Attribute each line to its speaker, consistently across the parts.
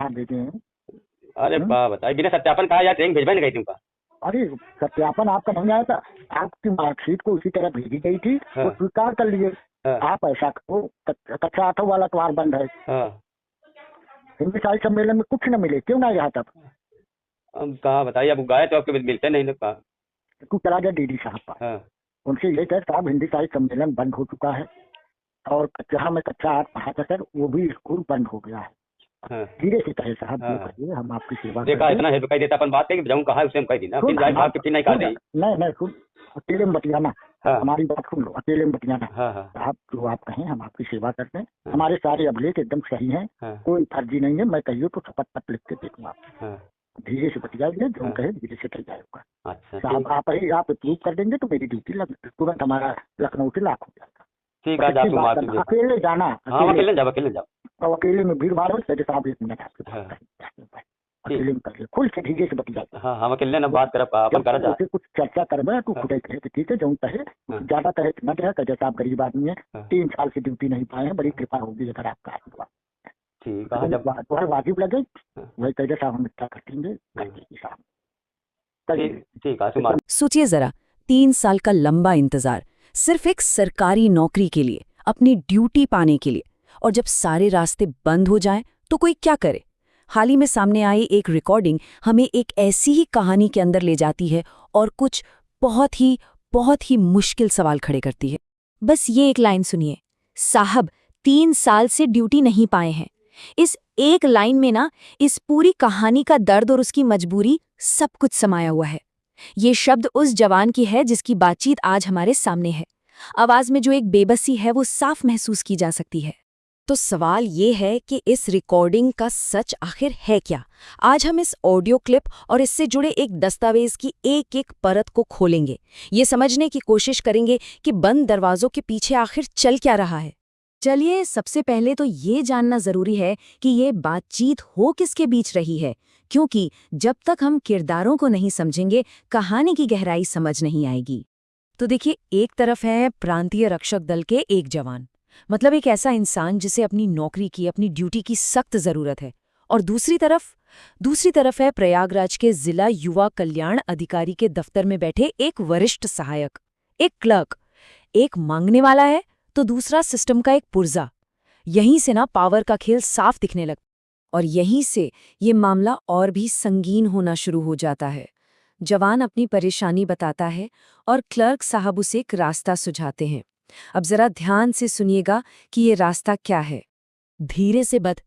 Speaker 1: आप देते हैं।
Speaker 2: अरे बताइए, बिना सत्यापन कहा यार ट्रेन भिजवा नहीं गई तुमका।
Speaker 1: अरे सत्यापन आपका नहीं आया था, आपकी मार्कशीट को उसी तरह भेजी गई थी, वो स्वीकार कर लिए। आप ऐसा करो, कक्षा 8 वाला द्वार बंद है, हिंदी साहित्य सम्मेलन में कुछ न मिले, क्यों ना यहाँ तक?
Speaker 2: अब कहाँ बताइए, अब गए तो आपके मिलते नहीं ना।
Speaker 1: तू चला गया डीडी साहब पर, उनसे ये कह साहब हिंदी साहित्य सम्मेलन बंद हो चुका है और जहाँ मैं कक्षा 8 पढ़ा था सर, वो भी स्कूल बंद हो गया है। धीरे से कहे साहब, जो कहिए हम आपकी सेवा
Speaker 2: देखा इतना है तो कह देता, अपन बात करेंगे जाऊँ कहा उसे हम कह दी ना, फिर जाए भाग के फिर नहीं कर दें।
Speaker 1: नहीं सुन, अकेले में बतियाना, हमारी बात सुन लो, अकेले में बतियाना। साहब जो आप कहें हम आपकी सेवा करते हैं, हमारे सारे अभिलेख एकदम सही हैं, कोई फर्जी नहीं है। मैं कहिए तो शपथ पत्र लिख के देखूंगा, धीरे से बतियाइए, जो कहे धीरे से कह जाएगा। साहब आप अप्रूव कर देंगे तो मेरी ड्यूटी तुरंत हमारा लखनऊ से लाख हो जाएगा।
Speaker 2: ठीक है,
Speaker 1: अकेले जाना,
Speaker 2: अकेले जाओ
Speaker 1: और अकेले में भीड़ भाड़ हो साहब, 1 मिनट आपके अकेले में कर खुल से धीरे से बतियाइए।
Speaker 2: हम अकेले ना बात करब, अपन करा जा
Speaker 1: कुछ चर्चा करबे तो खुद कहे कि ठीक है, जो कहे ज्यादा कहे न कहे, जैसा आप गरीब आदमी है, 3 साल से ड्यूटी नहीं पाए हैं, बड़ी कृपा होगी अगर आपका आशीर्वाद।
Speaker 2: ठीक है, जब
Speaker 1: वाजिब लगे वही कहे साहब हम इतना करेंगे साहब।
Speaker 2: ठीक है,
Speaker 3: सोचिए जरा, 3 साल का लंबा इंतजार सिर्फ एक सरकारी नौकरी के लिए, अपनी ड्यूटी पाने के लिए, और जब सारे रास्ते बंद हो जाएं तो कोई क्या करे? हाल ही में सामने आई एक रिकॉर्डिंग हमें एक ऐसी ही कहानी के अंदर ले जाती है और कुछ बहुत ही मुश्किल सवाल खड़े करती है।
Speaker 4: बस ये एक लाइन सुनिए, साहब 3 साल से ड्यूटी नहीं पाए हैं। इस एक लाइन में ना इस पूरी कहानी का दर्द और उसकी मजबूरी सब कुछ समाया हुआ है। ये शब्द उस जवान की है जिसकी बातचीत आज हमारे सामने है। आवाज में जो एक बेबसी है वो साफ महसूस की जा सकती है।
Speaker 3: तो सवाल ये है कि इस रिकॉर्डिंग का सच आखिर है क्या? आज हम इस ऑडियो क्लिप और इससे जुड़े एक दस्तावेज की एक परत को खोलेंगे, ये समझने की कोशिश करेंगे कि बंद दरवाजों के पीछे आखिर चल क्या रहा है।
Speaker 4: चलिए, सबसे पहले तो ये जानना जरूरी है कि ये बातचीत हो किसके बीच रही है, क्योंकि जब तक हम किरदारों को नहीं समझेंगे कहानी की गहराई समझ नहीं आएगी।
Speaker 3: तो देखिए, एक तरफ है प्रांतीय रक्षक दल के एक जवान, मतलब एक ऐसा इंसान जिसे अपनी नौकरी की, अपनी ड्यूटी की सख्त जरूरत है, और दूसरी तरफ है प्रयागराज के जिला युवा कल्याण अधिकारी के दफ्तर में बैठे एक वरिष्ठ सहायक, एक क्लर्क। एक मांगने वाला है तो दूसरा सिस्टम का एक पुर्जा। यहीं से ना पावर का खेल साफ दिखने लगता, और यहीं से ये मामला और भी संगीन होना शुरू हो जाता है। जवान अपनी परेशानी बताता है और क्लर्क साहब उसे एक रास्ता सुझाते हैं। अब जरा ध्यान से सुनिएगा कि ये रास्ता क्या है। धीरे से बद,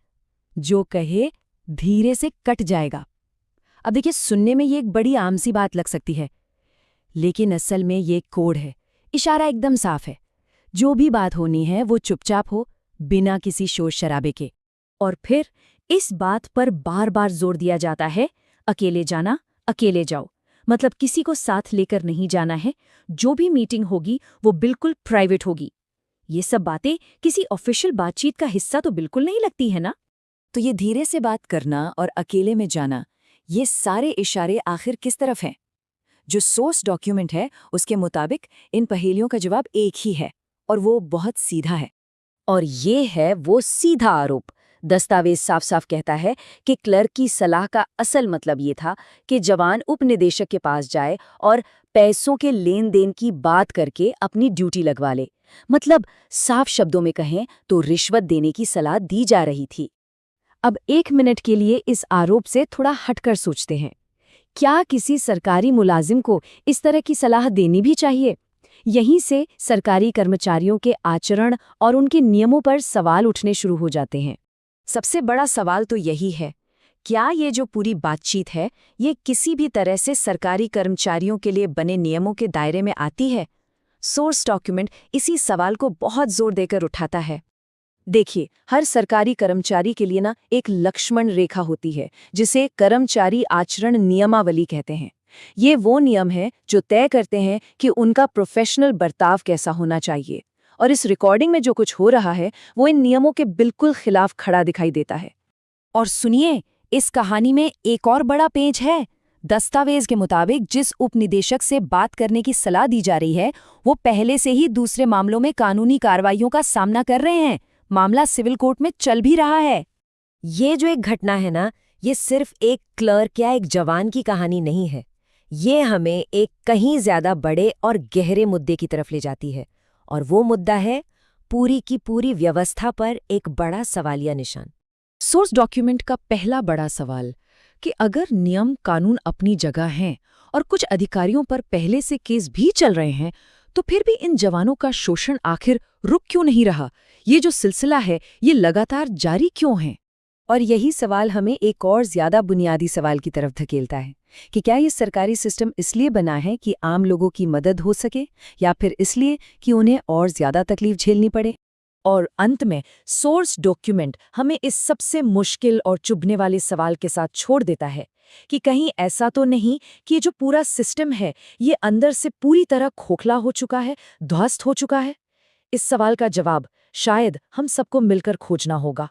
Speaker 3: जो कहे धीरे से कट जाएगा। अब देखिए, सुनने में ये एक बड़ी आम सी बात लग सकती है, लेकिन असल में ये कोड है। इशारा एकदम साफ है, जो भी बात होनी है वो चुपचाप हो, बिना किसी शोर शराबे के। और फिर इस बात पर बार बार जोर दिया जाता है, अकेले जाना, अकेले जाओ, मतलब किसी को साथ लेकर नहीं जाना है। जो भी मीटिंग होगी वो बिल्कुल प्राइवेट होगी। ये सब बातें किसी ऑफिशियल बातचीत का हिस्सा तो बिल्कुल नहीं लगती है ना। तो ये धीरे से बात करना और अकेले में जाना, ये सारे इशारे आखिर किस तरफ हैं? जो सोर्स डॉक्यूमेंट है उसके मुताबिक इन पहेलियों का जवाब एक ही है, और वो बहुत सीधा है।
Speaker 4: और ये है वो सीधा आरोप। दस्तावेज साफ साफ कहता है कि क्लर्क की सलाह का असल मतलब ये था कि जवान उपनिदेशक के पास जाए और पैसों के लेन देन की बात करके अपनी ड्यूटी लगवा ले। मतलब साफ शब्दों में कहें तो रिश्वत देने की सलाह दी जा रही थी। अब 1 मिनट के लिए इस आरोप से थोड़ा हटकर सोचते हैं, क्या किसी सरकारी मुलाजिम को इस तरह की सलाह देनी भी चाहिए? यहीं से सरकारी कर्मचारियों के आचरण और उनके नियमों पर सवाल उठने शुरू हो जाते हैं।
Speaker 3: सबसे बड़ा सवाल तो यही है, क्या ये जो पूरी बातचीत है ये किसी भी तरह से सरकारी कर्मचारियों के लिए बने नियमों के दायरे में आती है? सोर्स डॉक्यूमेंट इसी सवाल को बहुत जोर देकर उठाता है। देखिए, हर सरकारी कर्मचारी के लिए ना एक लक्ष्मण रेखा होती है, जिसे कर्मचारी आचरण नियमावली कहते हैं। ये वो नियम है जो तय करते हैं कि उनका प्रोफेशनल बर्ताव कैसा होना चाहिए, और इस रिकॉर्डिंग में जो कुछ हो रहा है वो इन नियमों के बिल्कुल खिलाफ खड़ा दिखाई देता है। और सुनिए, इस कहानी में एक और बड़ा पेच है। दस्तावेज के मुताबिक जिस उपनिदेशक से बात करने की सलाह दी जा रही है वो पहले से ही दूसरे मामलों में कानूनी कार्रवाइयों का सामना कर रहे हैं। मामला सिविल कोर्ट में चल भी रहा है। ये जो एक घटना है ना, ये सिर्फ एक क्लर्क या एक जवान की कहानी नहीं है। ये हमें एक कहीं ज्यादा बड़े और गहरे मुद्दे की तरफ ले जाती है, और वो मुद्दा है पूरी की पूरी व्यवस्था पर एक बड़ा सवालिया निशान।
Speaker 5: सोर्स डॉक्यूमेंट का पहला बड़ा सवाल कि अगर नियम कानून अपनी जगह हैं और कुछ अधिकारियों पर पहले से केस भी चल रहे हैं, तो फिर भी इन जवानों का शोषण आखिर रुक क्यों नहीं रहा? ये जो सिलसिला है, ये लगातार जारी क्यों है?
Speaker 4: और यही सवाल हमें एक और ज्यादा बुनियादी सवाल की तरफ धकेलता है कि क्या ये सरकारी सिस्टम इसलिए बना है कि आम लोगों की मदद हो सके, या फिर इसलिए कि उन्हें और ज्यादा तकलीफ झेलनी पड़े?
Speaker 5: और अंत में सोर्स डॉक्यूमेंट हमें इस सबसे मुश्किल और चुभने वाले सवाल के साथ छोड़ देता है कि कहीं ऐसा तो नहीं कि जो पूरा सिस्टम है ये अंदर से पूरी तरह खोखला हो चुका है, ध्वस्त हो चुका है? इस सवाल का जवाब शायद हम सबको मिलकर खोजना होगा।